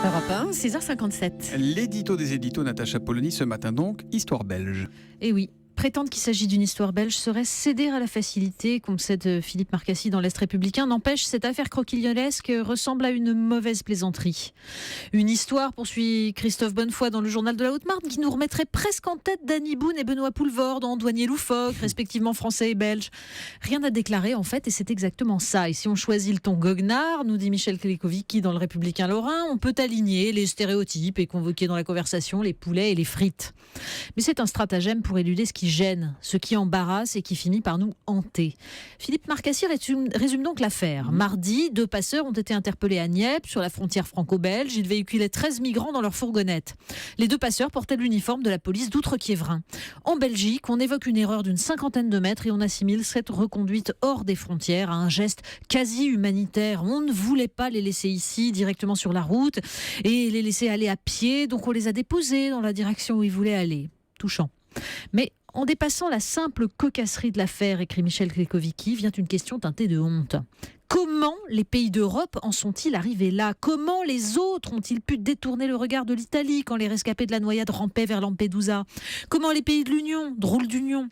Europe 1, 6h57. L'édito des éditos, Natacha Polony, ce matin donc, histoire belge. Et oui, prétendre qu'il s'agit d'une histoire belge serait céder à la facilité, comme cède Philippe Marcassi dans l'Est républicain. N'empêche, cette affaire croquignolesque ressemble à une mauvaise plaisanterie. Une histoire, poursuit Christophe Bonnefoy dans le journal de la Haute-Marne, qui nous remettrait presque en tête Danny Boone et Benoît Poelvoorde, dans douanier loufoque, respectivement français et belge. Rien à déclarer en fait, et c'est exactement ça. Et si on choisit le ton goguenard, nous dit Michel Klekovicki dans le Républicain Lorrain, on peut aligner les stéréotypes et convoquer dans la conversation les poulets et les frites. Mais c'est un stratagème pour éluder ce qui gêne, ce qui embarrasse et qui finit par nous hanter. Philippe Marcassi résume donc l'affaire. Mardi, 2 passeurs ont été interpellés à Nieppe, sur la frontière franco-belge. Ils véhiculaient 13 migrants dans leur fourgonnette. Les 2 passeurs portaient l'uniforme de la police d'Outre-Quiévrin. En Belgique, on évoque une erreur d'une 50aine de mètres et on assimile cette reconduite hors des frontières à un geste quasi humanitaire. On ne voulait pas les laisser ici, directement sur la route, et les laisser aller à pied, donc on les a déposés dans la direction où ils voulaient aller. Touchant. Mais en dépassant la simple cocasserie de l'affaire, écrit Michel Klekovicki, vient une question teintée de honte. Comment les pays d'Europe en sont-ils arrivés là ? Comment les autres ont-ils pu détourner le regard de l'Italie quand les rescapés de la noyade rampaient vers Lampedusa ? Comment les pays de l'Union, drôle d'union,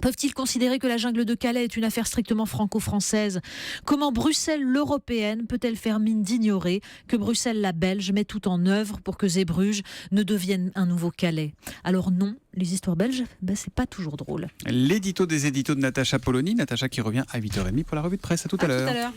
peuvent-ils considérer que la jungle de Calais est une affaire strictement franco-française ? Comment Bruxelles, l'européenne, peut-elle faire mine d'ignorer que Bruxelles, la belge, met tout en œuvre pour que Zeebrugge ne devienne un nouveau Calais ? Alors non, les histoires belges, c'est pas toujours drôle. L'édito des éditos de Natacha Polony. Natacha qui revient à 8h30 pour la revue de presse. À tout à l'heure. Tout à l'heure.